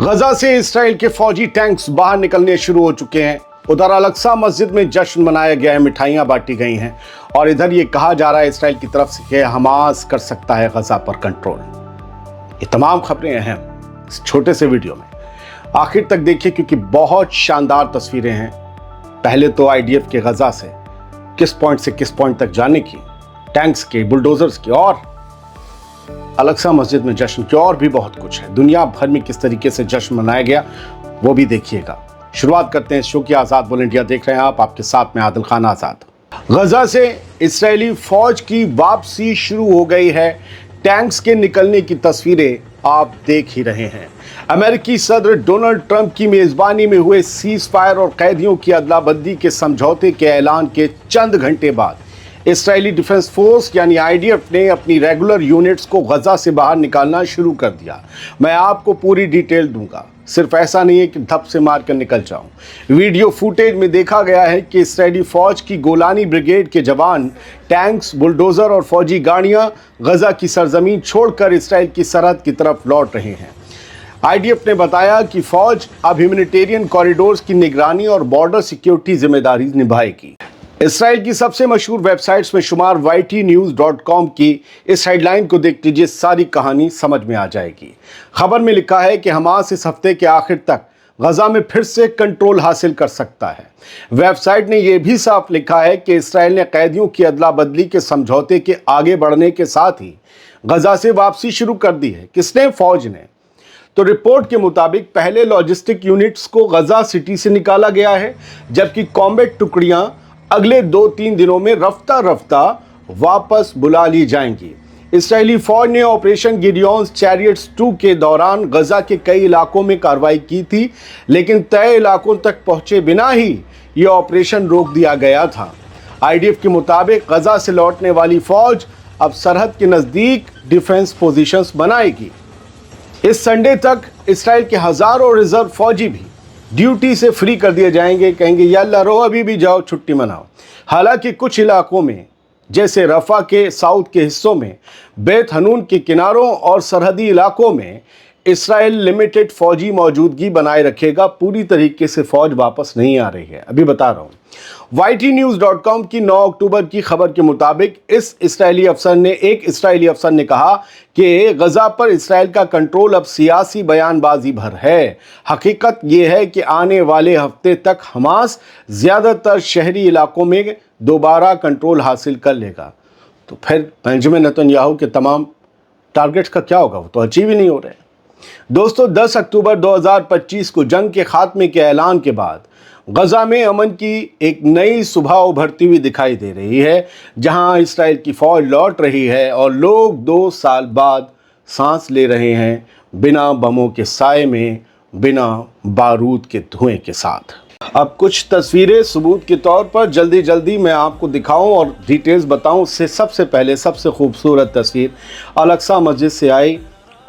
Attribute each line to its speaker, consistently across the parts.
Speaker 1: गजा से इसराइल के फौजी टैंक्स बाहर निकलने शुरू हो चुके हैं। उधर अल-अक्सा मस्जिद में जश्न मनाया गया है, मिठाइयां बांटी गई हैं और इधर ये कहा जा रहा है इसराइल की तरफ से कि हमास कर सकता है गजा पर कंट्रोल। ये तमाम खबरें अहम इस छोटे से वीडियो में आखिर तक देखिए, क्योंकि बहुत शानदार तस्वीरें हैं। पहले तो आईडीएफ के गजा से किस पॉइंट से किस पॉइंट तक जाने की, टैंक्स के, बुलडोजर्स की और अल-अक्सा मस्जिद में जश्न की, और भी बहुत कुछ है। दुनिया भर में किस तरीके से जश्न मनाया गया वो भी देखिएगा। शुरुआत करते हैं इस शो की। आज़ाद बोल इंडिया देख रहे हैं आप, आपके साथ में आदिल खान आज़ाद। गजा से इस्राएली फौज की वापसी शुरू हो गई है। टैंक्स के निकलने की तस्वीरें आप देख ही रहे हैं। अमेरिकी सदर डोनाल्ड ट्रंप की मेजबानी में हुए सीज फायर और कैदियों की अदला बदली के समझौते के ऐलान के चंद घंटे बाद इस्राएली डिफेंस फोर्स यानी आईडीएफ ने अपनी रेगुलर यूनिट्स को गजा से बाहर निकालना शुरू कर दिया। मैं आपको पूरी डिटेल दूंगा, सिर्फ ऐसा नहीं है कि धप से मार कर निकल जाऊं। वीडियो फुटेज में देखा गया है कि इस्राएली फौज की गोलानी ब्रिगेड के जवान टैंक्स, बुलडोजर और फौजी गाड़ियां गजा की सरजमीन छोड़कर इस्राएल की सरहद की तरफ लौट रहे हैं। आईडीएफ ने बताया कि फौज अब ह्यूमैनिटेरियन कॉरिडोर्स की निगरानी और बॉर्डर सिक्योरिटी जिम्मेदारी निभाएगी। इसराइल की सबसे मशहूर वेबसाइट्स में शुमार ytnews.com की इस हेडलाइन को देख लीजिए, सारी कहानी समझ में आ जाएगी। खबर में लिखा है कि हमास इस हफ्ते के आखिर तक गजा में फिर से कंट्रोल हासिल कर सकता है। वेबसाइट ने यह भी साफ लिखा है कि इसराइल ने कैदियों की अदला बदली के समझौते के आगे बढ़ने के साथ ही गजा से वापसी शुरू कर दी है। किसने? फौज ने। तो रिपोर्ट के मुताबिक पहले लॉजिस्टिक यूनिट्स को गजा सिटी से निकाला गया है, जबकि कॉम्बैट टुकड़ियां अगले 2-3 दिनों में रफ्ता रफ्ता वापस बुला ली जाएंगी। इस्राएली फौज ने ऑपरेशन गिडियोन्स चैरियट्स 2 के दौरान गजा के कई इलाकों में कार्रवाई की थी, लेकिन तय इलाकों तक पहुंचे बिना ही यह ऑपरेशन रोक दिया गया था। आईडीएफ के मुताबिक गजा से लौटने वाली फौज अब सरहद के नज़दीक डिफेंस पोजीशंस बनाएगी। इस संडे तक इसराइल के हज़ारों रिजर्व फौजी भी ड्यूटी से फ्री कर दिए जाएंगे। कहेंगे यल्ला रो, अभी भी जाओ, छुट्टी मनाओ। हालांकि कुछ इलाकों में जैसे रफा के साउथ के हिस्सों में, बेत हनून के किनारों और सरहदी इलाकों में इसराइल लिमिटेड फौजी मौजूदगी बनाए रखेगा। पूरी तरीके से फौज वापस नहीं आ रही है, अभी बता रहा हूँ। ytnews.com की 9 अक्टूबर की खबर के मुताबिक एक इस्राएली अफसर ने कहा कि गजा पर इसराइल का कंट्रोल अब सियासी बयानबाजी भर है। हकीकत यह है कि आने वाले हफ्ते तक हमास ज़्यादातर शहरी इलाकों में दोबारा कंट्रोल हासिल कर लेगा। तो फिर बेंजामिन नेतन्याहू के तमाम टारगेट्स का क्या होगा? वो तो अचीव ही नहीं हो रहे। दोस्तों, 10 अक्टूबर 2025 को जंग के खात्मे के ऐलान के बाद गजा में अमन की एक नई सुबह उभरती हुई दिखाई दे रही है, जहां इस्राएल की फौज लौट रही है और लोग 2 साल बाद सांस ले रहे हैं, बिना बमों के साए में, बिना बारूद के धुएं के साथ। अब कुछ तस्वीरें सबूत के तौर पर जल्दी मैं आपको दिखाऊं और डिटेल्स बताऊं। उससे सबसे पहले सबसे खूबसूरत तस्वीर अल-अक्सा मस्जिद से आई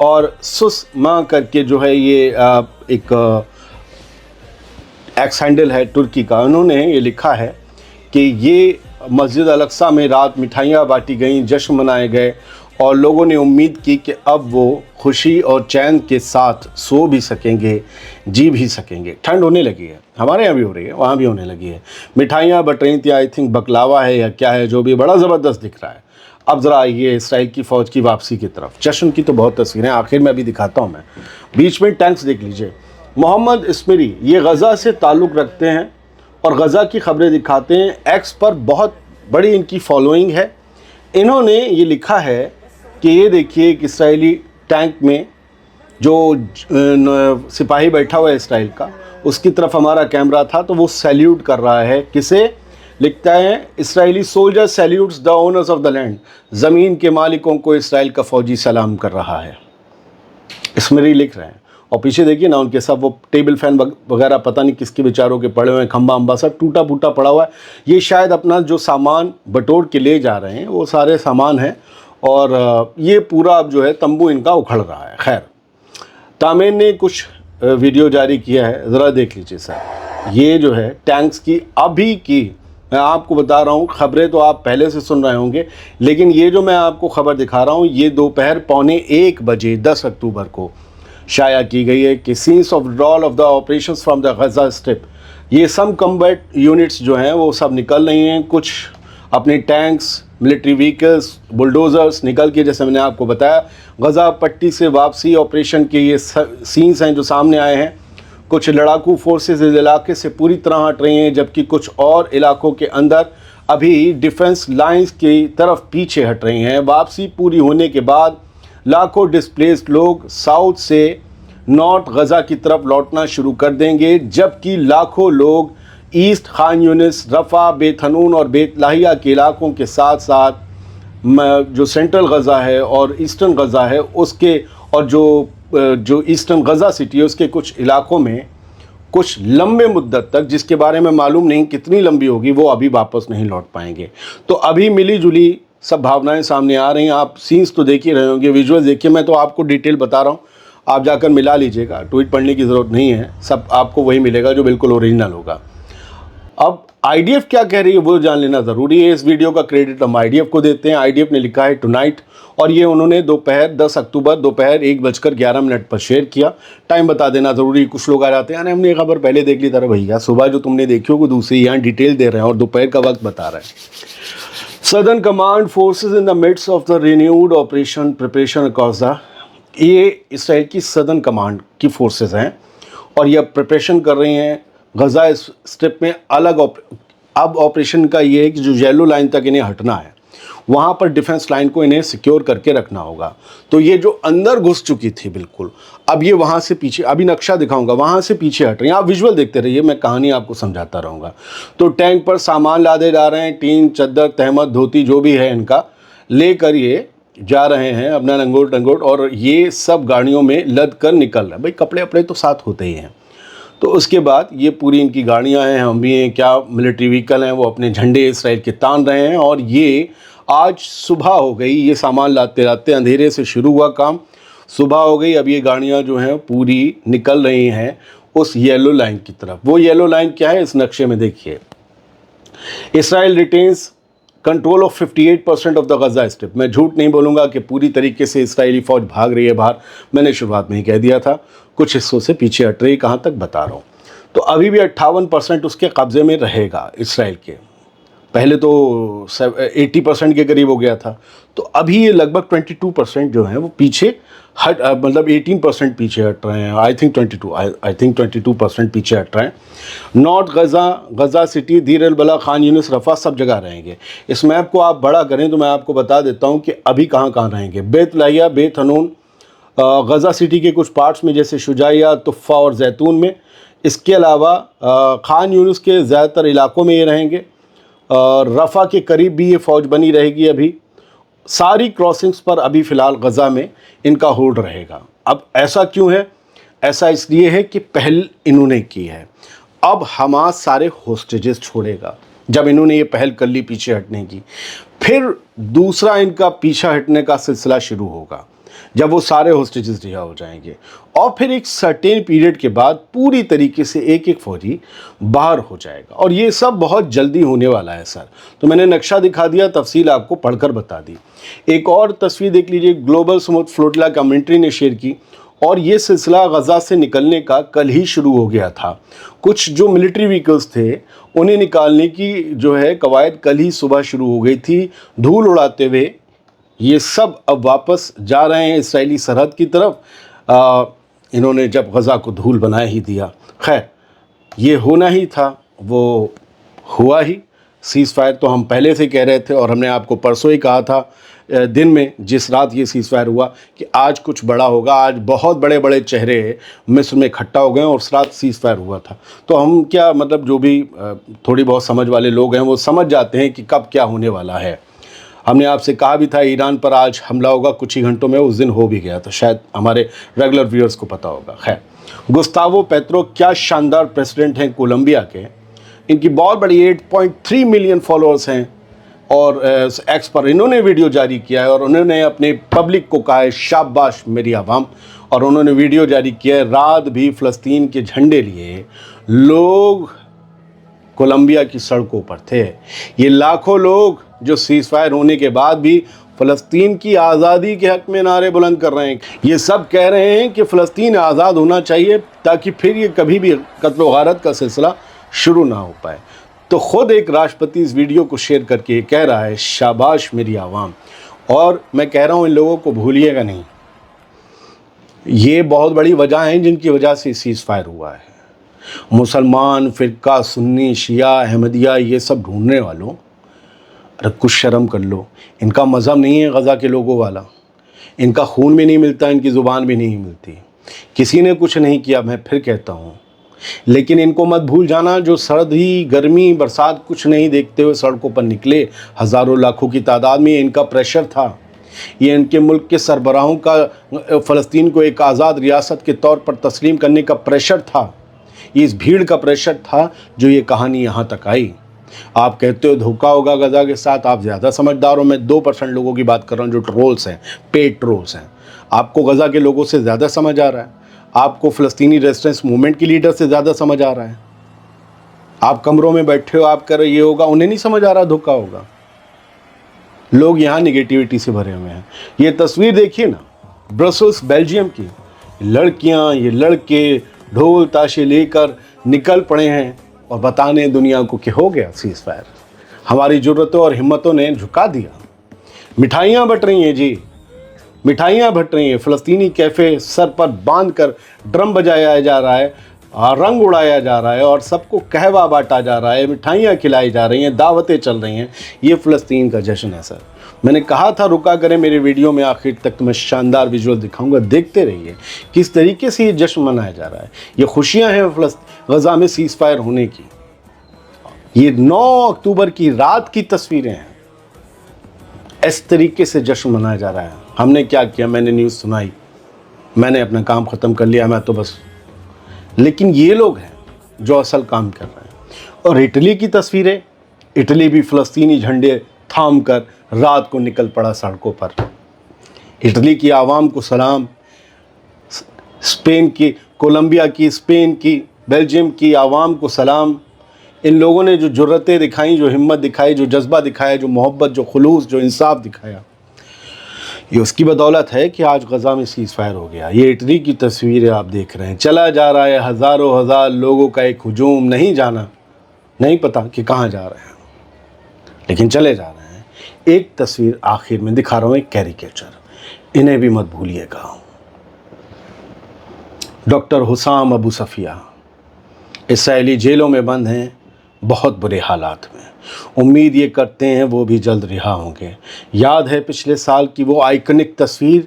Speaker 1: और सुसमा करके जो है ये एक एक्स हैंडल है तुर्की का। उन्होंने ये लिखा है कि ये मस्जिद अल-अक्सा में रात मिठाइयाँ बांटी गईं, जश्न मनाए गए और लोगों ने उम्मीद की कि अब वो खुशी और चैन के साथ सो भी सकेंगे, जी भी सकेंगे। ठंड होने लगी है, हमारे यहाँ भी हो रही है, वहाँ भी होने लगी है। मिठाइयाँ बट रही थी, आई थिंक बकलावा है या क्या है, जो भी बड़ा ज़बरदस्त दिख रहा है। अब ज़रा आइए इसराइल की फ़ौज की वापसी की तरफ। जश्न की तो बहुत तस्वीरें आखिर में अभी दिखाता हूँ मैं। बीच में टैंक्स देख लीजिए। मोहम्मद इस्मरी ये गजा से ताल्लुक़ रखते हैं और गजा की खबरें दिखाते हैं। एक्स पर बहुत बड़ी इनकी फॉलोइंग है। इन्होंने ये लिखा है कि ये देखिए एक इसराइली टैंक में जो सिपाही बैठा हुआ है इसराइल का, उसकी तरफ हमारा कैमरा था तो वो सैल्यूट कर रहा है। किसे? लिखता है Israeli soldier salutes the owners of the land. ज़मीन के मालिकों को इसराइल का फ़ौजी सलाम कर रहा है, इस्मरी लिख रहे हैं। और पीछे देखिए ना उनके सब वो टेबल फैन वगैरह पता नहीं किसके बेचारों के पड़े हुए हैं, खंबा अम्बा सब टूटा फूटा पड़ा हुआ है। ये शायद अपना जो सामान बटोर के ले जा रहे हैं वो सारे सामान हैं और ये पूरा अब जो है तंबू इनका उखड़ रहा है। खैर, तामेन ने कुछ वीडियो जारी किया है, ज़रा देख लीजिए सर। ये जो है टैंक्स की अभी की, मैं आपको बता रहा हूँ, खबरें तो आप पहले से सुन रहे होंगे, लेकिन ये जो मैं आपको खबर दिखा रहा हूँ ये दोपहर 1:15 बजे 10 अक्टूबर को शाया की गई है कि scenes of withdrawal of the operations from the Gaza strip, ये सम कम्बैट यूनिट्स जो हैं वो सब निकल रही हैं, कुछ अपने टैंक्स, मिलिट्री व्हीकल्स, बुलडोज़र्स निकल के, जैसे मैंने आपको बताया, गजा पट्टी से वापसी ऑपरेशन के ये सीन्स हैं जो सामने आए हैं। कुछ लड़ाकू फोर्सेस इस इलाके से पूरी तरह हट रही हैं, जबकि कुछ और इलाकों के अंदर अभी डिफेंस लाइंस की तरफ पीछे हट रही हैं। वापसी पूरी होने के बाद लाखों डिस्प्लेस्ड लोग साउथ से नॉर्थ गजा की तरफ लौटना शुरू कर देंगे, जबकि लाखों लोग ईस्ट खान यूनिस, रफ़ा, बेत हनून और बेत लाहिया के इलाकों के साथ साथ जो सेंट्रल गजा है और ईस्टर्न गजा है उसके, और जो ईस्टर्न गजा सिटी है उसके कुछ इलाकों में कुछ लंबे मुद्दत तक, जिसके बारे में मालूम नहीं कितनी लंबी होगी, वो अभी वापस नहीं लौट पाएंगे। तो अभी मिली जुली सब भावनाएं सामने आ रही हैं। आप सीन्स तो देख ही रहे होंगे, विजुअल्स देखिए, मैं तो आपको डिटेल बता रहा हूँ, आप जाकर मिला लीजिएगा, ट्वीट पढ़ने की ज़रूरत नहीं है, सब आपको वही मिलेगा जो बिल्कुल ओरिजिनल होगा। अब आईडीएफ क्या कह रही है वो जान लेना ज़रूरी है। इस वीडियो का क्रेडिट हम आईडीएफ को देते हैं। आईडीएफ ने लिखा है टुनाइट, और ये उन्होंने 10 अक्टूबर दोपहर 1:11 पर शेयर किया। टाइम बता देना ज़रूरी, कुछ लोग आ जाते हैं अरे हमने ये खबर पहले देख ली। तरह भैया सुबह जो तुमने देखी हो वो दूसरी, यहाँ डिटेल दे रहे हैं और दोपहर का वक्त बता रहे हैं। Southern command forces in the mids of the renewed operation preparation across the, ये इसराइल की सदर्न कमांड की फोर्सेस हैं और ये प्रिपरेशन कर रही हैं गजा स्ट्रिप में अलग अब ऑपरेशन का ये है कि जो येलो लाइन तक इन्हें हटना है, वहाँ पर डिफेंस लाइन को इन्हें सिक्योर करके रखना होगा। तो ये जो अंदर घुस चुकी थी बिल्कुल, अब ये वहाँ से पीछे, अभी नक्शा दिखाऊंगा, वहाँ से पीछे हट रही हैं। आप विजुअल देखते रहिए, मैं कहानी आपको समझाता रहूँगा। तो टैंक पर सामान लादे जा रहे हैं, टीन, चद्दर, तहमत, धोती जो भी है इनका लेकर ये जा रहे हैं अपना लंगोट, और ये सब गाड़ियों में लद कर निकल रहे हैं। भाई कपड़े अपड़े तो साथ होते ही हैं। तो उसके बाद ये पूरी इनकी गाड़ियां हैं, हम भी हैं, क्या मिलिट्री व्हीकल हैं, वो अपने झंडे इसराइल के तान रहे हैं। और ये आज सुबह हो गई, ये सामान लाते लाते अंधेरे से शुरू हुआ काम, सुबह हो गई। अब ये गाड़ियां जो हैं पूरी निकल रही हैं उस येलो लाइन की तरफ। वो येलो लाइन क्या है इस नक्शे में देखिए। Israel retains control of 58% of the Gaza strip. मैं झूठ नहीं बोलूँगा कि पूरी तरीके से इसराइली फ़ौज भाग रही है बाहर, मैंने शुरुआत में ही कह दिया था, कुछ हिस्सों से पीछे हट रही, कहाँ तक बता रहा हूँ। तो अभी भी 58% उसके कब्ज़े में रहेगा इसराइल के। पहले तो 80% के करीब हो गया था, तो अभी ये लगभग 22% जो है वो पीछे हट, मतलब 18% पीछे हट रहे हैं। आई थिंक 22% पीछे हट रहे हैं। नॉर्थ गजा सिटी, दीर अल बला, खान यूनिस, रफ़ा सब जगह रहेंगे। इस मैप को आप बड़ा करें तो मैं आपको बता देता हूँ कि अभी कहाँ कहाँ रहेंगे। बेत लाहिया, बेत हनून, गजा सिटी के कुछ पार्ट्स में जैसे शुजाइया, तुफ़ा और जैतून में। इसके अलावा खान यूनिस के ज़्यादातर इलाकों में ये रहेंगे। रफ़ा के करीब भी ये फ़ौज बनी रहेगी। अभी सारी क्रॉसिंग्स पर अभी फ़िलहाल गज़ा में इनका होल्ड रहेगा। अब ऐसा क्यों है? ऐसा इसलिए है कि पहल इन्होंने की है। अब हमास सारे होस्टेजेस छोड़ेगा। जब इन्होंने ये पहल कर ली पीछे हटने की, फिर दूसरा इनका पीछा हटने का सिलसिला शुरू होगा जब वो सारे होस्टेजेस रिहा हो जाएंगे, और फिर एक सर्टेन पीरियड के बाद पूरी तरीके से एक एक फौजी बाहर हो जाएगा। और ये सब बहुत जल्दी होने वाला है सर। तो मैंने नक्शा दिखा दिया, तफसील आपको पढ़कर बता दी। एक और तस्वीर देख लीजिए, ग्लोबल स्मूथ फ्लोटिला कमेंट्री ने शेयर की, और ये सिलसिला गजा से निकलने का कल ही शुरू हो गया था। कुछ जो मिलिट्री व्हीकल्स थे उन्हें निकालने की जो है कवायद कल ही सुबह शुरू हो गई थी। धूल उड़ाते हुए ये सब अब वापस जा रहे हैं इसराइली सरहद की तरफ। इन्होंने जब गज़ा को धूल बना ही दिया। खैर ये होना ही था, वो हुआ ही। सीज़ फायर तो हम पहले से कह रहे थे, और हमने आपको परसों ही कहा था दिन में, जिस रात ये सीज़ फायर हुआ, कि आज कुछ बड़ा होगा। आज बहुत बड़े बड़े चेहरे मिस्र में इकट्ठा हो गए और उस रात सीज़ फायर हुआ था। तो हम क्या, मतलब जो भी थोड़ी बहुत समझ वाले लोग हैं वो समझ जाते हैं कि कब क्या होने वाला है। हमने आपसे कहा भी था ईरान पर आज हमला होगा, कुछ ही घंटों में उस दिन हो भी गया था, शायद हमारे रेगुलर व्यूअर्स को पता होगा। खैर, गुस्तावो पेट्रो क्या शानदार प्रेसिडेंट हैं कोलंबिया के। इनकी बहुत बड़ी 8.3 मिलियन फॉलोअर्स हैं, और एक्स पर इन्होंने वीडियो जारी किया है और उन्होंने अपने पब्लिक को कहा है शाबाश मेरी आवाम। और उन्होंने वीडियो जारी किया है, रात भी फ़लस्तीन के झंडे लिए लोग कोलंबिया की सड़कों पर थे। ये लाखों लोग जो सीज़ फायर होने के बाद भी فلسطین کی آزادی کے حق میں نعرے بلند کر رہے ہیں. یہ سب کہہ رہے ہیں کہ فلسطین آزاد ہونا چاہیے تاکہ پھر یہ کبھی بھی قتل و غارت کا سلسلہ شروع نہ ہو پائے. تو خود ایک راشٹرپتی اس ویڈیو کو شیئر کر کے یہ کہہ رہا ہے شاباش میری عوام. اور میں کہہ رہا ہوں ان لوگوں کو بھولیے گا نہیں. یہ بہت بڑی وجہ ہیں جن کی وجہ سے سیز فائر ہوا ہے. مسلمان فرقہ سنی شیعہ احمدیہ یہ سب ڈھونڈنے والوں ارے کچھ شرم کر لو. ان کا مذہب نہیں ہے غزہ کے لوگوں والا. ان کا خون بھی نہیں ملتا, ان کی زبان بھی نہیں ملتی. کسی نے کچھ نہیں کیا, میں پھر کہتا ہوں. لیکن ان کو مت بھول جانا جو سردی گرمی برسات کچھ نہیں دیکھتے ہوئے سڑکوں پر نکلے ہزاروں لاکھوں کی تعداد میں. ان کا پریشر تھا, یہ ان کے ملک کے سربراہوں کا فلسطین کو ایک آزاد ریاست کے طور پر تسلیم کرنے کا پریشر تھا. یہ اس بھیڑ کا پریشر تھا جو یہ کہانی یہاں تک آئی. آپ کہتے ہو دھوکہ ہوگا غزہ کے ساتھ, آپ زیادہ سمجھدار ہو. میں 2% لوگوں کی بات کر رہا ہوں جو ٹرولز ہیں, پیڈ ٹرولز ہیں. آپ کو غزہ کے لوگوں سے زیادہ سمجھ آ رہا ہے. آپ کو فلسطینی ریزسٹنس موومنٹ کی لیڈر سے زیادہ سمجھ آ رہا ہے. آپ کمروں میں بیٹھے ہو, آپ کر رہے یہ ہوگا, انہیں نہیں سمجھ آ رہا دھوکہ ہوگا. لوگ یہاں نگیٹیوٹی سے بھرے ہوئے ہیں. یہ تصویر دیکھیے نا برسلز بیلجیم کی. لڑکیاں یہ لڑکے ڈھول تاشے لے کر نکل پڑے ہیں اور بتانے دنیا کو کہ ہو گیا سیز فائر. ہماری جرتوں اور ہمتوں نے جھکا دیا. مٹھائیاں بٹ رہی ہیں جی, مٹھائیاں بٹ رہی ہیں. فلسطینی کیفے سر پر باندھ کر ڈرم بجایا جا رہا ہے, رنگ اڑایا جا رہا ہے اور سب کو قہوہ بانٹا جا رہا ہے, مٹھائیاں کھلائی جا رہی ہیں, دعوتیں چل رہی ہیں. یہ فلسطین کا جشن ہے سر. میں نے کہا تھا رکا کریں میرے ویڈیو میں آخر تک, تو میں شاندار ویژول دکھاؤں گا, دیکھتے رہیے کس طریقے سے یہ جشن منایا جا رہا ہے. یہ خوشیاں ہیں غزہ میں سیز فائر ہونے کی. یہ 9 اکتوبر کی رات کی تصویریں ہیں. اس طریقے سے جشن منایا جا رہا ہے. ہم نے کیا کیا, میں نے نیوز سنائی, میں نے اپنا کام ختم کر لیا, میں تو بس. لیکن یہ لوگ ہیں جو اصل کام کر رہے ہیں. اور اٹلی کی تصویریں, اٹلی بھی فلسطینی جھنڈے تھام کر رات کو نکل پڑا سڑکوں پر. اٹلی کی عوام کو سلام, اسپین کی, کولمبیا کی, اسپین کی, بیلجیم کی عوام کو سلام. ان لوگوں نے جو جرتیں دکھائیں, جو ہمت دکھائی, جو جذبہ دکھایا, جو محبت, جو خلوص, جو انصاف دکھایا, یہ اس کی بدولت ہے کہ آج غزہ میں سیز فائر ہو گیا. یہ اٹلی کی تصویریں آپ دیکھ رہے ہیں. چلا جا رہا ہے ہزاروں ہزار لوگوں کا ایک ہجوم, نہیں جانا, نہیں پتا کہ کہاں جا رہے ہیں, لیکن چلے جا رہے ہیں. ایک تصویر آخر میں دکھا رہا ہوں, ایک کیریکیچر, انہیں بھی مت بھولیے گا. ڈاکٹر حسام ابو صفیہ اسرائیلی جیلوں میں بند ہیں, بہت برے حالات میں. امید یہ کرتے ہیں وہ بھی جلد رہا ہوں گے. یاد ہے پچھلے سال کی وہ آئیکنک تصویر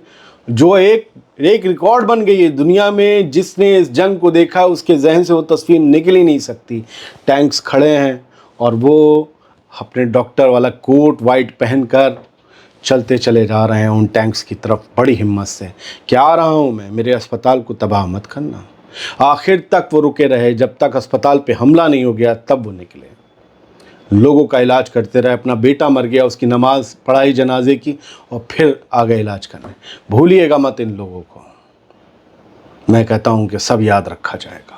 Speaker 1: جو ایک ریکارڈ بن گئی ہے دنیا میں. جس نے اس جنگ کو دیکھا اس کے ذہن سے وہ تصویر نکل ہی نہیں سکتی. ٹینکس کھڑے ہیں اور وہ اپنے ڈاکٹر والا کوٹ وائٹ پہن کر چلتے چلے جا رہے ہیں ان ٹینکس کی طرف بڑی ہمت سے کہ آ رہا ہوں میں, میرے اسپتال کو تباہ مت کرنا. آخر تک وہ رکے رہے, جب تک اسپتال پہ حملہ نہیں ہو گیا تب وہ نکلے. لوگوں کا علاج کرتے رہے. اپنا بیٹا مر گیا, اس کی نماز پڑھائی جنازے کی, اور پھر آگے علاج کرنے. بھولیے گا مت ان لوگوں کو. میں کہتا ہوں کہ سب یاد رکھا جائے گا.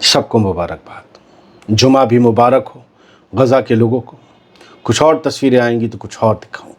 Speaker 1: سب کو مبارکباد. جمعہ بھی مبارک ہو غزہ کے لوگوں کو. کچھ اور تصویریں آئیں گی تو کچھ اور دکھاؤں.